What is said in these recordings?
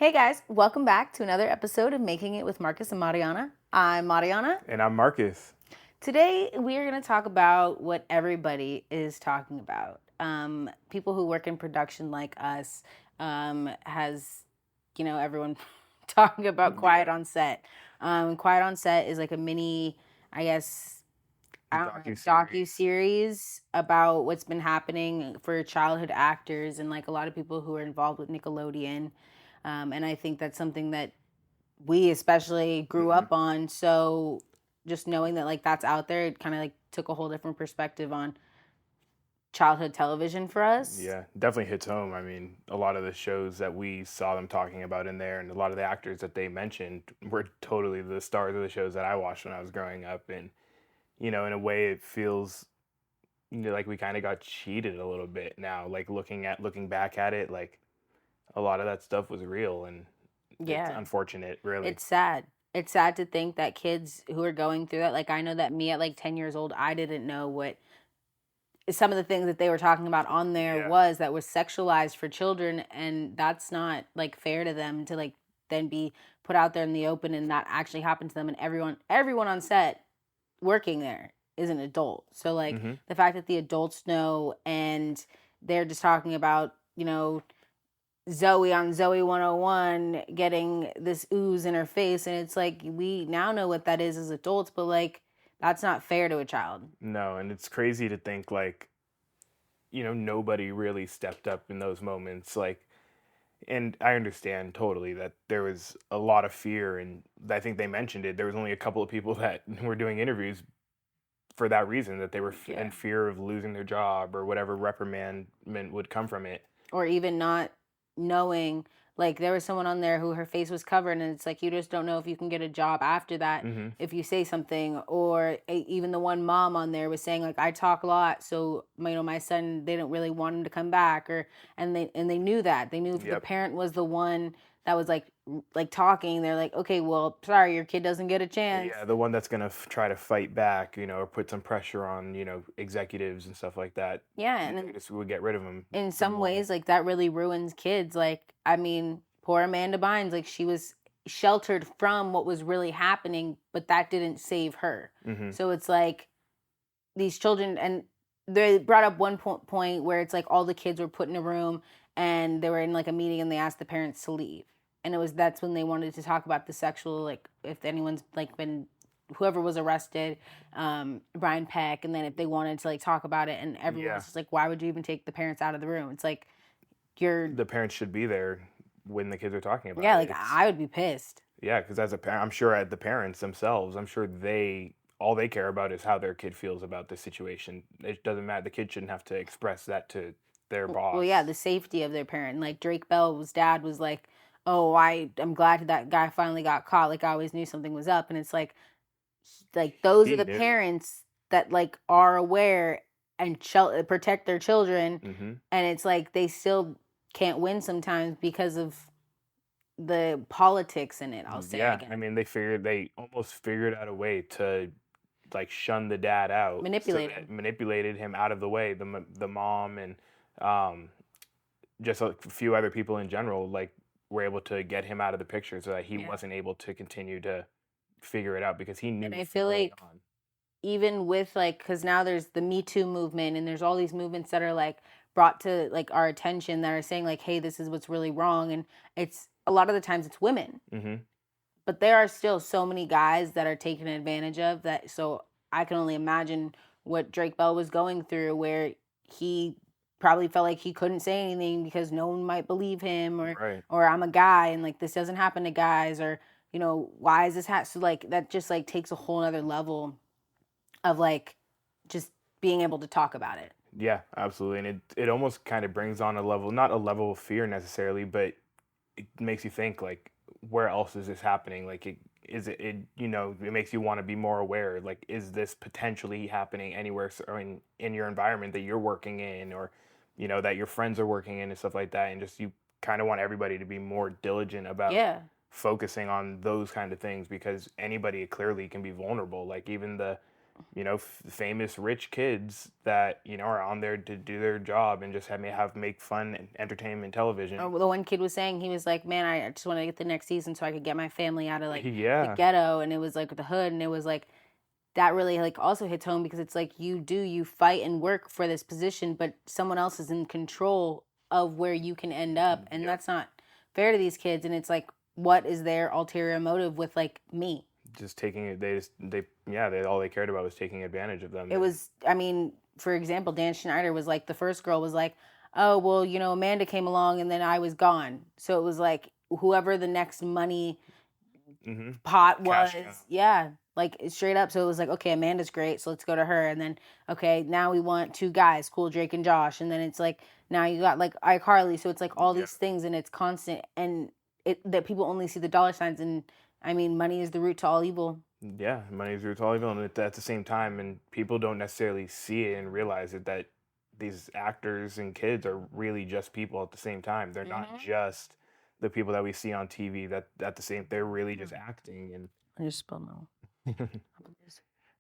Hey guys, welcome back to another episode of Making It with Marcus and Mariana. I'm Mariana. And I'm Marcus. Today we are going to talk about what everybody is talking about. People who work in production like us has, everyone talking about Quiet on Set. Quiet on Set is like a mini, I guess, docu-series about what's been happening for childhood actors and like a lot of people who are involved with Nickelodeon. And I think that's something that we especially grew up on. So just knowing that like that's out there, it kind of like took a whole different perspective on childhood television for us. Yeah, definitely hits home. I mean, a lot of the shows that we saw them talking about in there and a lot of the actors that they mentioned were totally the stars of the shows that I watched when I was growing up. And, in a way it feels like we kind of got cheated a little bit now, like looking back at it, like a lot of that stuff was real and it's Yeah. unfortunate, really. It's sad. It's sad to think that kids who are going through that, like I know that me at like 10 years old, I didn't know what some of the things that they were talking about on there was that was sexualized for children, and that's not like fair to them to like then be put out there in the open and that actually happened to them, and everyone on set working there is an adult. So like the fact that the adults know and they're just talking about, Zoe on Zoe 101 getting this ooze in her face, and it's like we now know what that is as adults, but like that's not fair to a child. No, and it's crazy to think like, nobody really stepped up in those moments. Like, and I understand totally that there was a lot of fear, and I think they mentioned it. There was only a couple of people that were doing interviews for that reason, that they were in fear of losing their job or whatever reprimandment would come from it. Or even not knowing, like there was someone on there who her face was covered, and it's like you just don't know if you can get a job after that if you say something. Or even the one mom on there was saying like, I talk a lot, so my son, they don't really want him to come back. Or and they knew that, they knew if the parent was the one that was like talking, they're like, okay, well, sorry, your kid doesn't get a chance. Yeah, the one that's gonna try to fight back, or put some pressure on, executives and stuff like that. Yeah, and then just would get rid of them. in some ways, like that really ruins kids. Like, I mean, poor Amanda Bynes, like she was sheltered from what was really happening, but that didn't save her. So it's like these children, and they brought up one point where it's like all the kids were put in a room and they were in like a meeting and they asked the parents to leave. And that's when they wanted to talk about the sexual, like if anyone's like been whoever was arrested, Brian Peck, and then if they wanted to like talk about it, and everyone's just like, why would you even take the parents out of the room? It's like the parents should be there when the kids are talking about it. Yeah, like I would be pissed. Yeah, because as a parent, I'm sure the parents themselves, I'm sure all they care about is how their kid feels about the situation. It doesn't matter. The kid shouldn't have to express that to their boss. Well, yeah, the safety of their parent. Like Drake Bell's dad was like, "Oh, I'm glad that guy finally got caught. Like I always knew something was up." And it's like those are the parents that like are aware and protect their children, and it's like they still can't win sometimes because of the politics in it. I'll say. Yeah, I mean, they almost figured out a way to like shun the dad out, manipulated him out of the way. The mom and just a few other people in general, like were able to get him out of the picture so that he wasn't able to continue to figure it out because he knew. And I feel like even with like, because now there's the Me Too movement and there's all these movements that are like brought to like our attention that are saying like, hey, this is what's really wrong. And it's a lot of the times it's women, but there are still so many guys that are taken advantage of that. So I can only imagine what Drake Bell was going through, where he probably felt like he couldn't say anything because no one might believe him, or I'm a guy and like this doesn't happen to guys, or why is this so like that just like takes a whole other level of like just being able to talk about it. Yeah, absolutely. And it almost kind of brings on a level, not a level of fear necessarily, but it makes you think like, where else is this happening? Like it makes you want to be more aware. Like, is this potentially happening anywhere in your environment that you're working in, or, that your friends are working in and stuff like that. And just, you kind of want everybody to be more diligent about focusing on those kind of things, because anybody clearly can be vulnerable. Like even the famous rich kids that are on there to do their job and just make fun and entertainment television. The one kid was saying, he was like, man, I just want to get the next season so I could get my family out of like the Yeah, ghetto. And it was like the hood, and it was like that really like also hits home because it's like you fight and work for this position, but someone else is in control of where you can end up, and yep. that's not fair to these kids. And it's like, what is their ulterior motive with like me? Just taking it. They all they cared about was taking advantage of them. It was, I mean, for example, Dan Schneider was like, the first girl was like, oh well, Amanda came along and then I was gone, so it was like whoever the next money Mm-hmm. pot was, Cash cow. yeah, like straight up. So it was like, okay, Amanda's great, so let's go to her. And then, okay, now we want two guys, cool, Drake and Josh. And then it's like, now you got like iCarly. So it's like all Yeah. these things, and it's constant, and it that people only see the dollar signs. And I mean, money is the root to all evil. Yeah, money's roots all evil, and at the same time, and people don't necessarily see it and realize it that these actors and kids are really just people at the same time. They're not Mm-hmm. just the people that we see on TV. That at the same, they're really just acting, I just spelled no.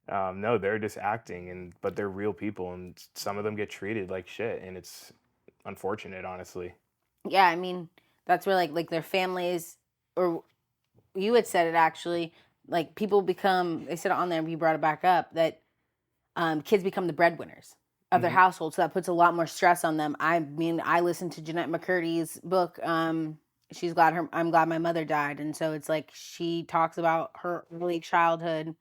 and no, they're just acting, but they're real people, and some of them get treated like shit, and it's unfortunate, honestly. Yeah, I mean, that's where like their families, or you had said it actually, like people become, they said it on there, you brought it back up, that kids become the breadwinners of their Hmm. household, so that puts a lot more stress on them. I mean, I listened to Jeanette McCurdy's book. I'm glad my mother died, and so it's like she talks about her early childhood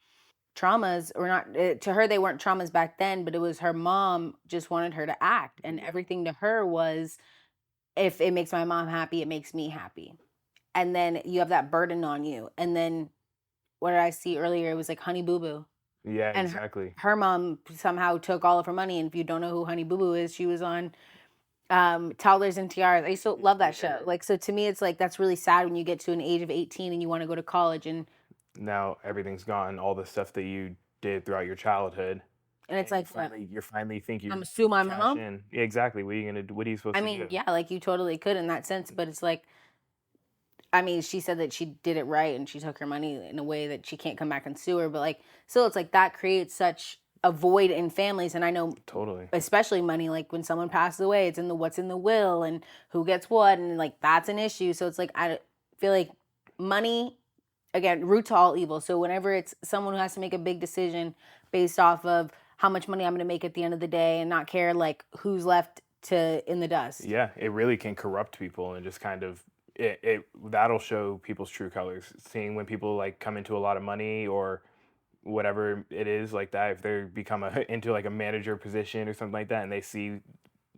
traumas, or not, to her they weren't traumas back then, but it was her mom just wanted her to act, and Yeah. everything to her was, if it makes my mom happy, it makes me happy. And then you have that burden on you. And then what did I see earlier? It was like Honey Boo Boo. Yeah, And exactly. her mom somehow took all of her money. And if you don't know who Honey Boo Boo is, she was on Toddlers and Tiaras. I used to love that Yeah. show. Like, so to me, it's like, that's really sad when you get to an age of 18 and you want to go to college. Now everything's gone. All the stuff that you did throughout your childhood, And it's and like, what? you finally think I'm you gonna sue my cash mom? in. Yeah, exactly. What are you gonna do? What are you supposed I to mean, do? yeah, like you totally could in that sense. But it's like, I mean, she said that she did it right and she took her money in a way that she can't come back and sue her. But like, still, it's like that creates such a void in families. And I know, Totally. especially money, like when someone passes away, it's in the what's in the will and who gets what. And like, that's an issue. So it's like, I feel like money, again, root to all evil. So whenever it's someone who has to make a big decision based off of how much money I'm going to make at the end of the day and not care like who's left to in the dust. Yeah, it really can corrupt people and just kind of it that'll show people's true colors. Seeing when people like come into a lot of money or whatever it is like that, if they become into like a manager position or something like that, and they see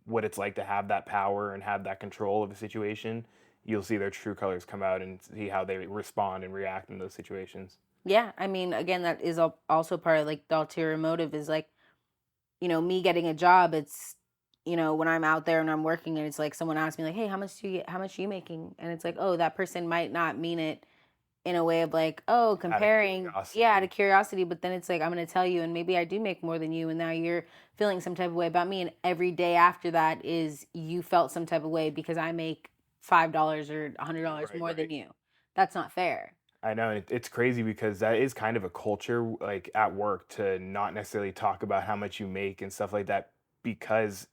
what it's like to have that power and have that control of a situation, you'll see their true colors come out and see how they respond and react in those situations. Yeah, I mean, again, that is also part of like the ulterior motive is like, me getting a job. It's, when I'm out there and I'm working, and it's like someone asks me like, hey, how much are you making? And it's like, oh, that person might not mean it in a way of like, oh, Out of comparing, yeah, out of curiosity. curiosity. But then it's like, I'm going to tell you, and maybe I do make more than you. And now you're feeling some type of way about me. And every day after that is you felt some type of way because I make $5 or $100 Right, more than right. you. That's not fair. I know, and it's crazy because that is kind of a culture like at work to not necessarily talk about how much you make and stuff like that because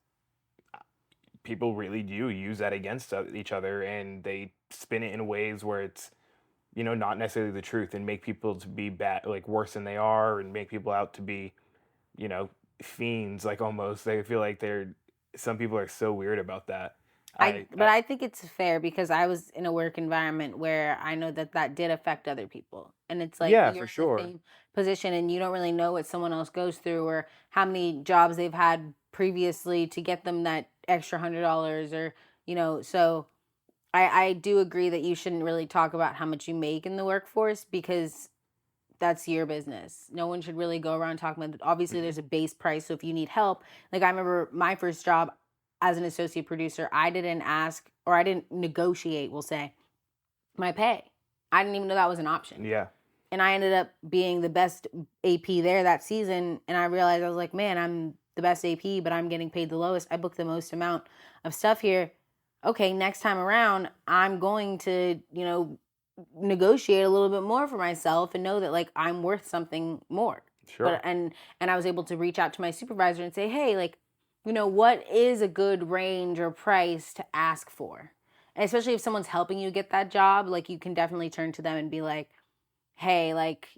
people really do use that against each other and they spin it in ways where it's not necessarily the truth and make people to be bad, like worse than they are, and make people out to be you know fiends, like almost they feel like they're some people are so weird about that. But I think it's fair because I was in a work environment where I know that that did affect other people. And it's like Yeah, you're for in the sure. same position and you don't really know what someone else goes through or how many jobs they've had previously to get them that extra $100, or, so I do agree that you shouldn't really talk about how much you make in the workforce because that's your business. No one should really go around talking about, obviously Hmm. there's a base price. So if you need help, like I remember my first job as an associate producer, I didn't ask, or I didn't negotiate, we'll say, my pay. I didn't even know that was an option. Yeah. And I ended up being the best AP there that season. And I realized, I was like, man, I'm the best AP, but I'm getting paid the lowest. I booked the most amount of stuff here. Okay, next time around, I'm going to, negotiate a little bit more for myself and know that like I'm worth something more. Sure. And I was able to reach out to my supervisor and say, hey, like, what is a good range or price to ask for? And especially if someone's helping you get that job, like, you can definitely turn to them and be like, hey, like,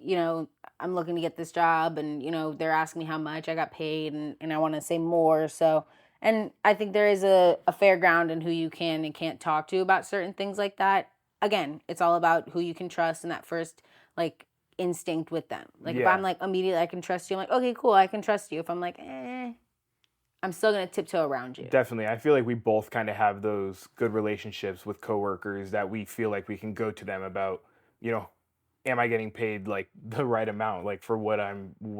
I'm looking to get this job, and, they're asking me how much I got paid, and I want to say more. So, and I think there is a fair ground in who you can and can't talk to about certain things like that. Again, it's all about who you can trust and that first, like, instinct with them. Like, if I'm like, immediately I can trust you, I'm like, okay, cool, I can trust you. If I'm like, I'm still going to tiptoe around you. Definitely. I feel like we both kind of have those good relationships with coworkers that we feel like we can go to them about, am I getting paid like the right amount, like for what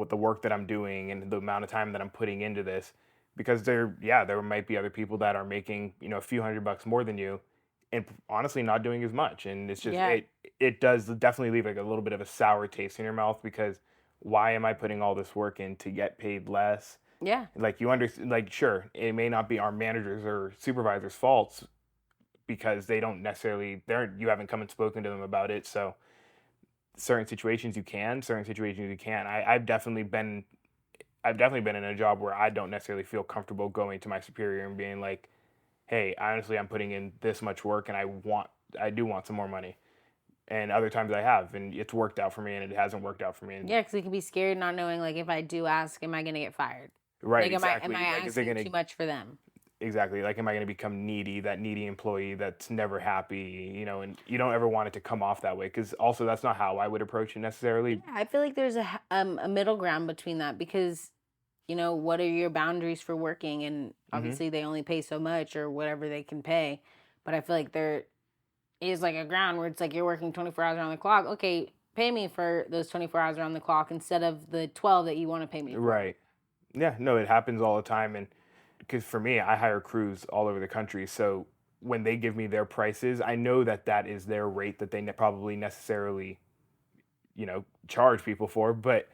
the work that I'm doing and the amount of time that I'm putting into this? Because there might be other people that are making, a few $100 more than you and honestly not doing as much. And it's just, it does definitely leave like a little bit of a sour taste in your mouth, because why am I putting all this work in to get paid less? Yeah. Like, sure, it may not be our managers or supervisors' faults because they don't necessarily, you haven't come and spoken to them about it. So certain situations you can, certain situations you can't. I've definitely been in a job where I don't necessarily feel comfortable going to my superior and being like, hey, honestly, I'm putting in this much work and I do want some more money. And other times I have, and it's worked out for me, and it hasn't worked out for me. Yeah, because you can be scared not knowing, like, if I do ask, am I going to get fired? Right, like, exactly. Am I asking too much for them? Exactly. Like, am I going to become that needy employee that's never happy, and you don't ever want it to come off that way, because also that's not how I would approach it necessarily. Yeah, I feel like there's a middle ground between that, because, what are your boundaries for working? And obviously they only pay so much or whatever they can pay. But I feel like there is like a ground where it's like you're working 24 hours around the clock. Okay, pay me for those 24 hours around the clock instead of the 12 that you want to pay me for. Right. Yeah, no, it happens all the time. And because for me, I hire crews all over the country. So when they give me their prices, I know that is their rate that they probably necessarily, charge people for. But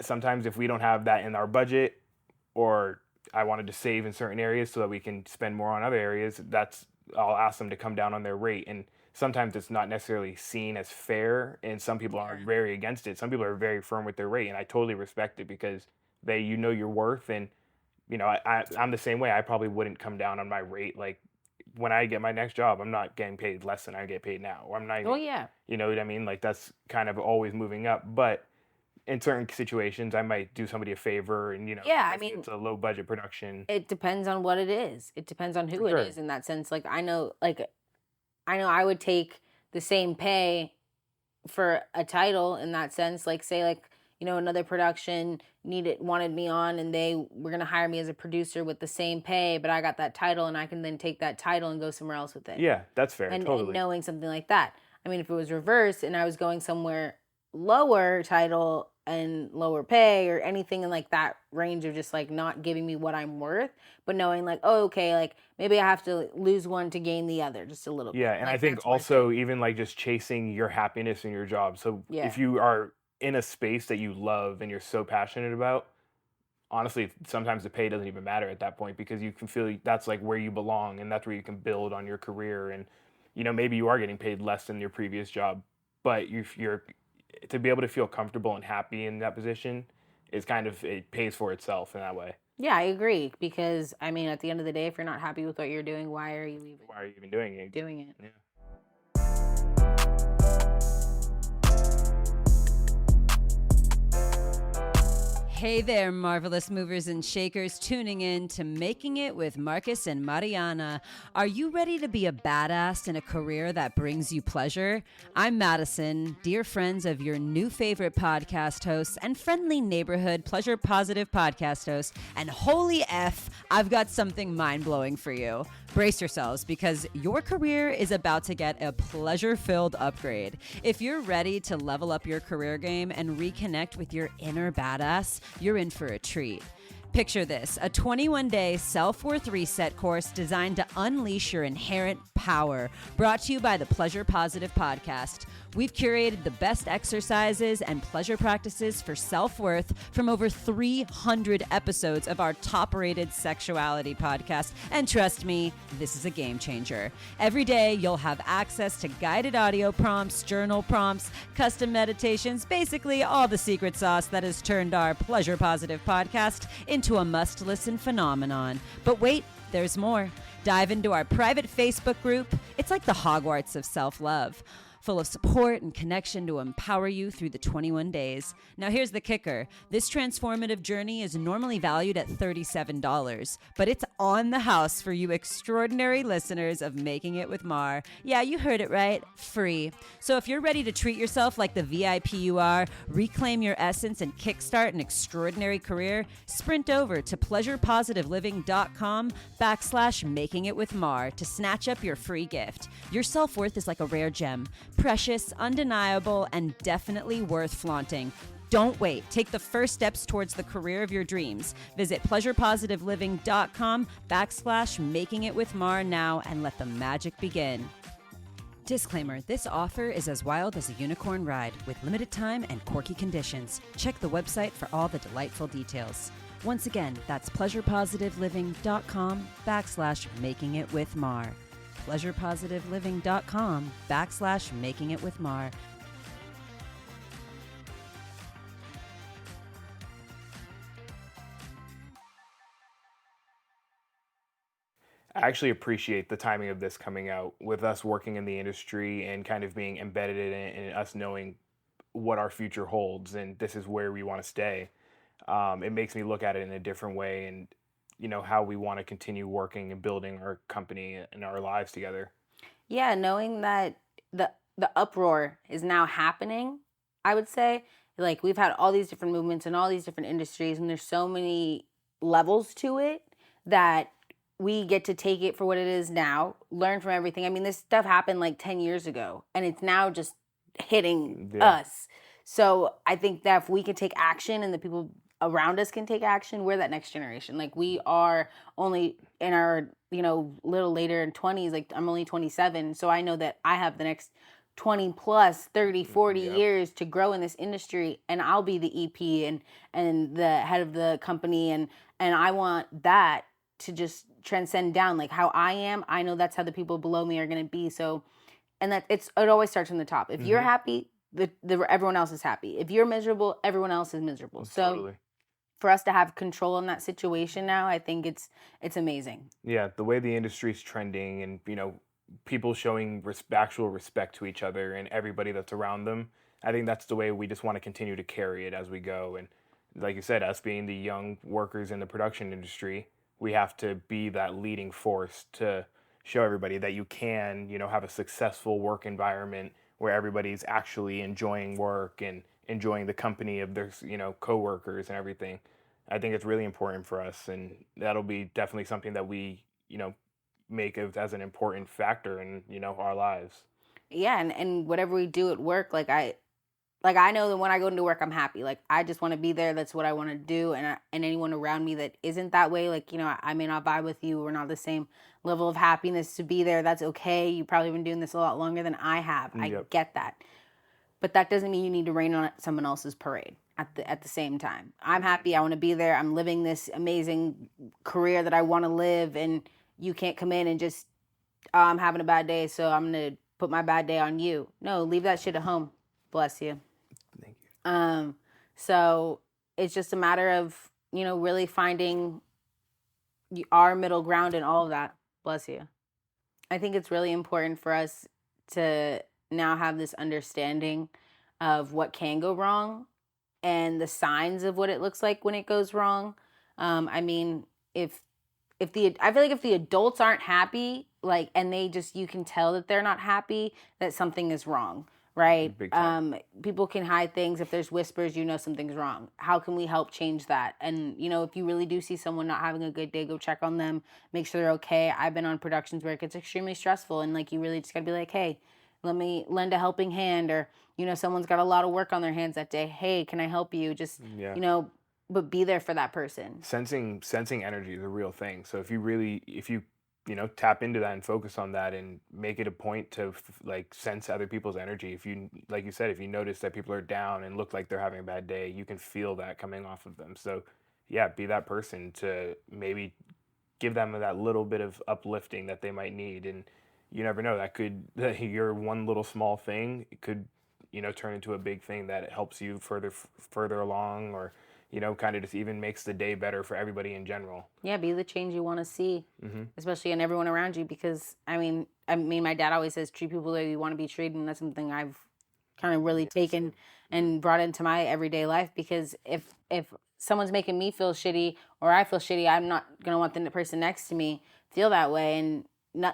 sometimes if we don't have that in our budget, or I wanted to save in certain areas so that we can spend more on other areas, I'll ask them to come down on their rate. And sometimes it's not necessarily seen as fair, and some people are very against it. Some people are very firm with their rate, and I totally respect it, because you know your worth. And I'm the same way. I probably wouldn't come down on my rate. Like, when I get my next job, I'm not getting paid less than I get paid now, or I'm not even, you know what I mean? Like, that's kind of always moving up. But in certain situations, I might do somebody a favor, and it's a low budget production. It depends on what it is. It depends on who it is in that sense. Like, I know I would take the same pay for a title in that sense. Like, say, like, another production wanted me on, and they were going to hire me as a producer with the same pay, but I got that title, and I can then take that title and go somewhere else with it. Yeah, that's fair. And totally. knowing something like that. I mean, if it was reversed and I was going somewhere lower title and lower pay, or anything in like that range of just like not giving me what I'm worth, but knowing like, oh, okay, like maybe I have to lose one to gain the other just a little bit. Yeah, and like, I think also even like just chasing your happiness in your job. So if you are in a space that you love and you're so passionate about, honestly, sometimes the pay doesn't even matter at that point, because you can feel that's like where you belong, and that's where you can build on your career. And maybe you are getting paid less than your previous job, but you're to be able to feel comfortable and happy in that position is it pays for itself in that way. Yeah, I agree, because I mean, at the end of the day, if you're not happy with what you're doing, why are you even doing it? Yeah. Hey there, marvelous movers and shakers, tuning in to Making It with Marcus and Mariana. Are you ready to be a badass in a career that brings you pleasure? I'm Madison, dear friends of your new favorite podcast hosts and friendly neighborhood pleasure positive podcast host. And holy F, I've got something mind-blowing for you. Brace yourselves, because your career is about to get a pleasure-filled upgrade. If you're ready to level up your career game and reconnect with your inner badass, you're in for a treat. Picture this, a 21-day self-worth reset course designed to unleash your inherent power, brought to you by the Pleasure Positive Podcast. We've curated the best exercises and pleasure practices for self-worth from over 300 episodes of our top-rated sexuality podcast. And trust me, this is a game changer. Every day, you'll have access to guided audio prompts, journal prompts, custom meditations, basically all the secret sauce that has turned our Pleasure Positive podcast into a must-listen phenomenon. But wait, there's more. Dive into our private Facebook group. It's like the Hogwarts of self-love, full of support and connection to empower you through the 21 days. Now here's the kicker. This transformative journey is normally valued at $37, but it's on the house for you extraordinary listeners of Making It with Mar. Yeah, you heard it right. Free. So if you're ready to treat yourself like the VIP you are, reclaim your essence, and kickstart an extraordinary career, sprint over to pleasurepositiveliving.com/makingitwithmar to snatch up your free gift. Your self-worth is like a rare gem. Precious, undeniable, and definitely worth flaunting. Don't wait. Take the first steps towards the career of your dreams. Visit pleasurepositiveliving.com/makingitwithmar now and let the magic begin. Disclaimer, this offer is as wild as a unicorn ride with limited time and quirky conditions. Check the website for all the delightful details. Once again, that's pleasurepositiveliving.com/makingitwithmar. pleasurepositiveliving.com/makingitwithmar. I actually appreciate the timing of this coming out with us working in the industry and kind of being embedded in it and us knowing what our future holds and this is where we want to stay. It makes me look at it in a different way and how we want to continue working and building our company and our lives together. Yeah, knowing that the uproar is now happening, I would say, like, we've had all these different movements in all these different industries, and there's so many levels to it that we get to take it for what it is now, learn from everything. I mean, this stuff happened like 10 years ago, and it's now just hitting us. So I think that if we can take action and the people around us can take action, we're that next generation. Like, we are only in our, little later in 20s. Like, I'm only 27. So I know that I have the next 20 plus 30, 40 years to grow in this industry, and I'll be the EP and the head of the company. And I want that to just transcend down. Like how I am, I know that's how the people below me are going to be. So, and that it always starts from the top. If you're happy, everyone else is happy. If you're miserable, everyone else is miserable. So for us to have control in that situation now, I think it's amazing. Yeah, the way the industry's trending and, people showing actual respect to each other and everybody that's around them, I think that's the way we just want to continue to carry it as we go. And like you said, us being the young workers in the production industry, we have to be that leading force to show everybody that you can, have a successful work environment where everybody's actually enjoying work and enjoying the company of their, coworkers and everything. I think it's really important for us, and that'll be definitely something that we, make as an important factor in, our lives. Yeah, and whatever we do at work, I know that when I go into work, I'm happy. Like, I just want to be there. That's what I want to do. And anyone around me that isn't that way, I may not vibe with you. We're not the same level of happiness to be there. That's okay. You've probably been doing this a lot longer than I have. I get that. But that doesn't mean you need to rain on someone else's parade at the same time. I'm happy. I want to be there. I'm living this amazing career that I want to live. And you can't come in and just, I'm having a bad day, so I'm going to put my bad day on you. No, leave that shit at home. Bless you. Thank you. So it's just a matter of, really finding our middle ground in all of that. Bless you. I think it's really important for us to now have this understanding of what can go wrong and the signs of what it looks like when it goes wrong. I mean, I feel like if the adults aren't happy, and they just, you can tell that they're not happy, that something is wrong. Right? People can hide things. If there's whispers, something's wrong. How can we help change that? And, if you really do see someone not having a good day, go check on them, make sure they're okay. I've been on productions where it gets extremely stressful, and you really just gotta be like, hey, let me lend a helping hand, or, someone's got a lot of work on their hands that day. Hey, can I help you? Just, but be there for that person. Sensing energy is a real thing. So if you tap into that and focus on that and make it a point to like sense other people's energy. If you, like you said, if you notice that people are down and look like they're having a bad day, you can feel that coming off of them. So yeah, be that person to maybe give them that little bit of uplifting that they might need. And you never know, that could, your one little small thing could, turn into a big thing that helps you further along, or kind of just even makes the day better for everybody in general. Yeah, be the change you want to see, Mm-hmm. especially in everyone around you. Because my dad always says treat people the way you want to be treated, and that's something I've kind of really taken and brought into my everyday life. Because if someone's making me feel shitty or I feel shitty, I'm not gonna want the person next to me feel that way. And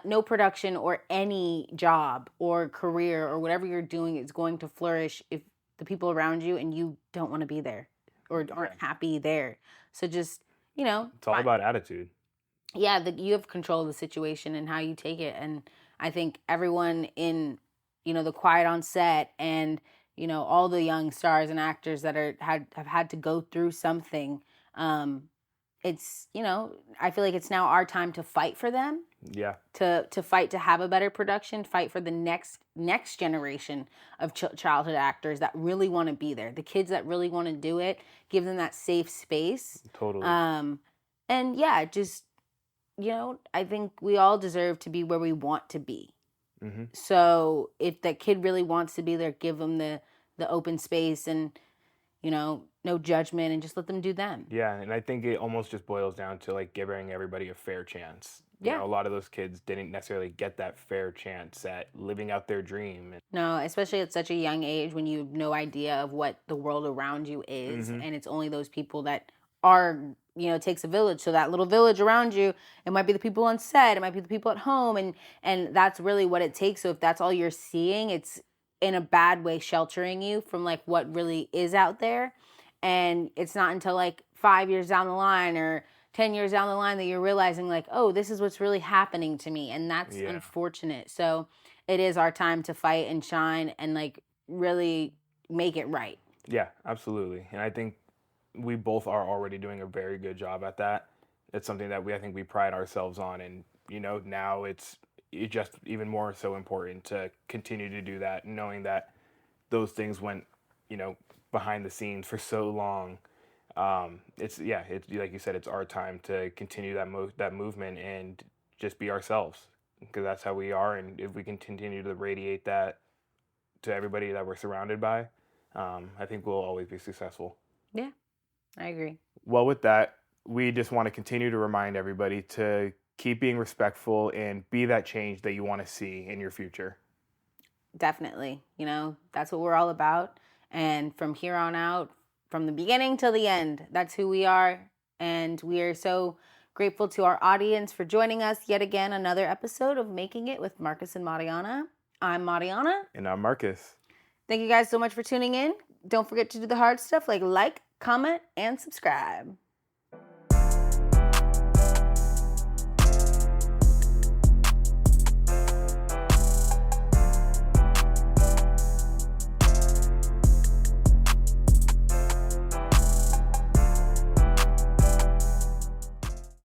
no production or any job or career or whatever you're doing is going to flourish if the people around you and you don't want to be there or aren't happy there. So just, It's all about attitude. yeah, you have control of the situation and how you take it. And I think everyone in, the quiet on set and, all the young stars and actors that have had to go through something. It's, I feel like it's now our time to fight for them. Yeah. To fight to have a better production, fight for the next generation of childhood actors that really want to be there. The kids that really want to do it, give them that safe space. Totally. And yeah, just, I think we all deserve to be where we want to be. Mm-hmm. So if that kid really wants to be there, give them the open space and, no judgment, and just let them do them. Yeah, and I think it almost just boils down to like giving everybody a fair chance. Yeah. A lot of those kids didn't necessarily get that fair chance at living out their dream. No, especially at such a young age when you have no idea of what the world around you is. Mm-hmm. And it's only those people that are, it takes a village. So that little village around you, it might be the people on set, it might be the people at home. And that's really what it takes. So if that's all you're seeing, it's in a bad way sheltering you from like what really is out there. And it's not until like 5 years down the line or 10 years down the line that you're realizing like, oh, this is what's really happening to me. And that's unfortunate. So it is our time to fight and shine and like really make it right. Yeah, absolutely. And I think we both are already doing a very good job at that. It's something that I think we pride ourselves on. And, now it's just even more so important to continue to do that, knowing that those things went, behind the scenes for so long. It's like you said, it's our time to continue that movement and just be ourselves, because that's how we are. And if we can continue to radiate that to everybody that we're surrounded by, I think we'll always be successful. Yeah, I agree. Well, with that, we just want to continue to remind everybody to keep being respectful and be that change that you want to see in your future. Definitely. That's what we're all about. And from here on out, from the beginning till the end, that's who we are. And we are so grateful to our audience for joining us yet again, another episode of Making It with Marcus and Mariana. I'm Mariana. And I'm Marcus. Thank you guys so much for tuning in. Don't forget to do the hard stuff like, comment, and subscribe.